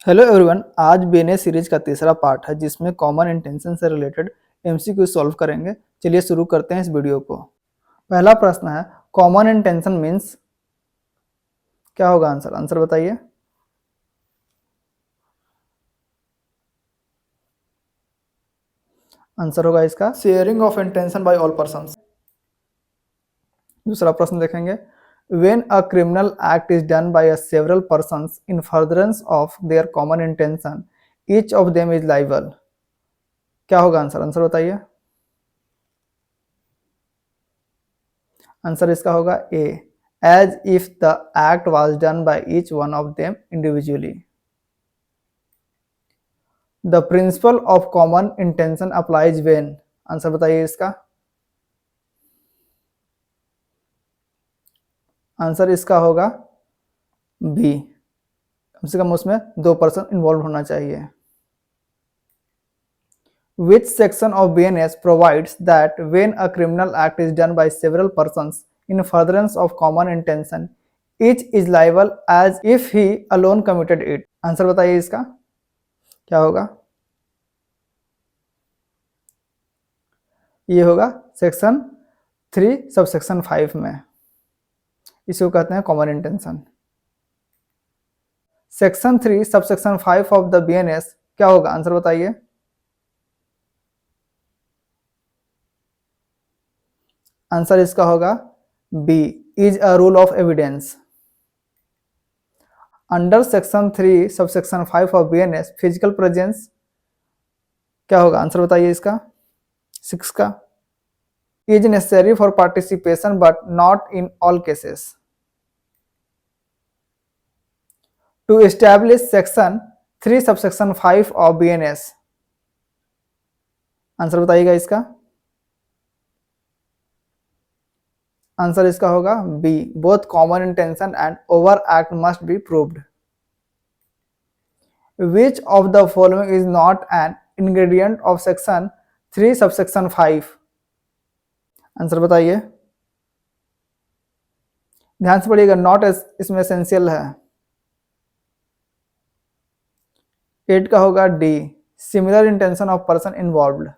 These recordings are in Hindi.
हेलो एवरीवन, आज बीएनए सीरीज का तीसरा पार्ट है जिसमें कॉमन इंटेंशन से रिलेटेड एमसीक्यू सॉल्व करेंगे। चलिए शुरू करते हैं इस वीडियो को। पहला प्रश्न है, कॉमन इंटेंशन मीन्स क्या होगा आंसर? आंसर बताइए। आंसर होगा इसका sharing of intention by all persons. दूसरा प्रश्न देखेंगे, when a criminal act is done by a several persons in furtherance of their common intention, each of them is liable. क्या होगा आंसर? आंसर बताइए। आंसर इसका होगा A, as if the act was done by each one of them individually. The principle of common intention applies when. Answer बताइए इसका। आंसर इसका होगा बी, कम से कम उसमें 2 पर्सन इन्वॉल्व होना चाहिए। Which section of BNS provides that when a criminal act is done by several persons in furtherance of common intention, each is liable as if he alone committed it? Answer बताइए इसका क्या होगा? ये होगा सेक्शन 3 सबसेक्शन 5 में, इसको कहते हैं common intention. Section 3 subsection 5 of the BNS क्या होगा? आंसर बताइए। आंसर इसका होगा B, is a rule of evidence. Under section 3 subsection 5 of BNS physical presence क्या होगा? आंसर बताइए इसका 6 का। Is necessary for participation but not in all cases. To establish section 3 subsection 5 of BNS, answer बताइएगा इसका। आंसर इसका होगा B, both common intention and over act must be proved. Which of the following is not an ingredient of section 3 subsection 5? Answer बताइए। ध्यान से पढ़िएगा, नॉट इसमें एसेंशियल है। 8 का होगा D, similar intention of person involved.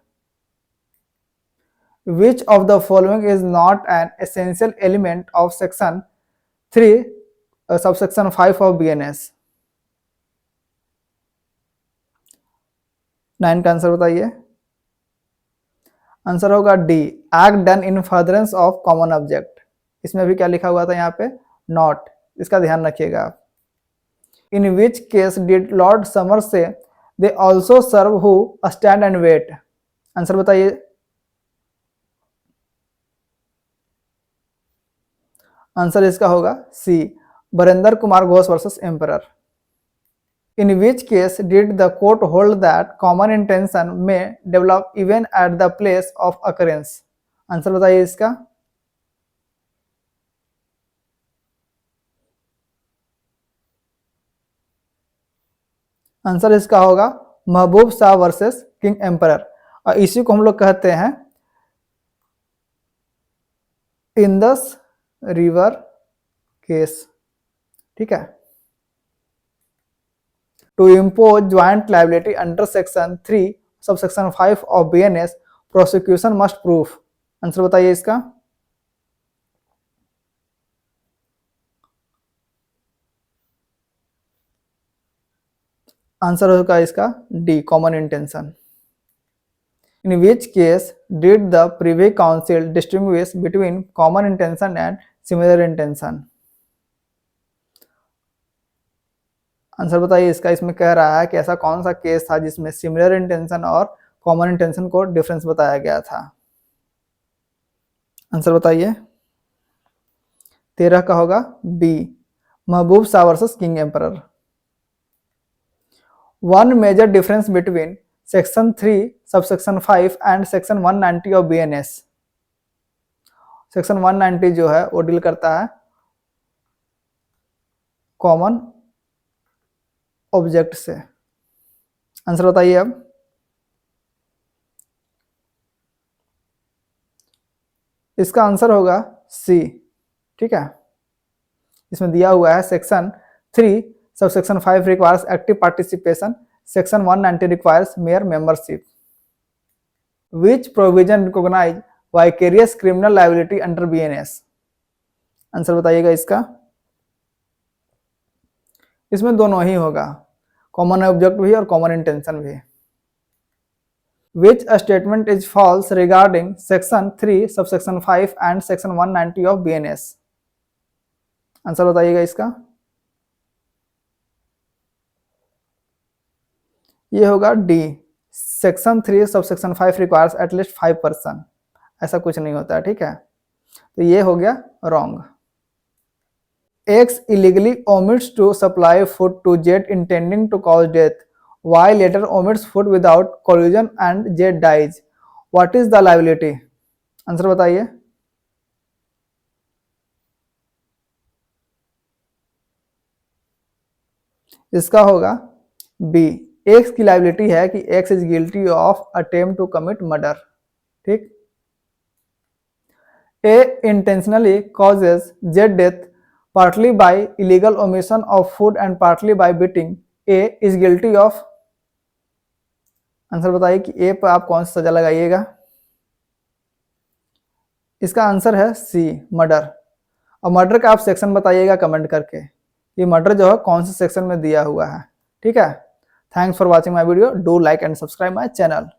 Which of the following is not an essential element of section 3 subsection 5 of BNS? 9 का आंसर बताइए। आंसर होगा D, act done in furtherance of common object. इसमें भी क्या लिखा हुआ था यहाँ पे? नॉट, इसका ध्यान रखिएगा आप। In which case did Lord Sumner say they also serve who stand and wait? Answer बताइए। आंसर इसका होगा C, Barendra Kumar Ghosh versus emperor. In which case did the court hold that common intention may develop even at the place of occurrence? Answer बताइए इसका। आंसर इसका होगा महबूब शाह वर्सेस किंग एम्परर, और इसी को हम लोग कहते हैं इंदस रिवर केस। ठीक है। To impose joint liability under section 3 subsection 5 of BNS, prosecution must proof. Answer बताइए इसका। आंसर होगा इसका D, common intention. In which case did the privy council distinguish between common intention and similar intention? Answer बताइए इसका। इसमें कह रहा है कि ऐसा कौन सा केस था जिसमें सिमिलर इंटेंशन और कॉमन इंटेंशन को डिफरेंस बताया गया था? आंसर बताइए। 13 का होगा B, Mahboob Shah versus king emperor. One major difference between section 3 subsection 5 and section 190 of BNS. Section 190 जो है वो डील करता है कॉमन ऑब्जेक्ट से। आंसर बताइए अब। इसका आंसर होगा सी। ठीक है। इसमें दिया हुआ है section 3 Subsection 5 requires active participation. Section 190 requires mere membership. Which provision recognize vicarious criminal liability under BNS? Answer बताइएगा इसका। इसमें दोनों ही होगा, कॉमन ऑब्जेक्ट भी और कॉमन इंटेंशन भी। Which statement is false regarding section 3 subsection 5 and section 190 of BNS? Answer बताइएगा इसका। ये होगा D, section 3 subsection 5 requires at least 5%। ऐसा कुछ नहीं होता है, ठीक है, तो ये हो गया wrong. X illegally omits to supply food to Z intending to cause death, Y later omits food without collusion and Z dies. What is the liability? Answer बताइए। इसका होगा बी, X की लाइबिलिटी है कि X is guilty of attempt to commit murder, ठीक। A intentionally causes Z death partly by illegal omission of food and partly by beating. A is guilty of, answer बताइए कि ए पर आप कौन सी सजा लगाइएगा। इसका आंसर है सी, मर्डर। और मर्डर का आप सेक्शन बताइएगा कमेंट करके, ये मर्डर जो है कौन से सेक्शन में दिया हुआ है, ठीक है। Thanks for watching my video, do like and subscribe my channel.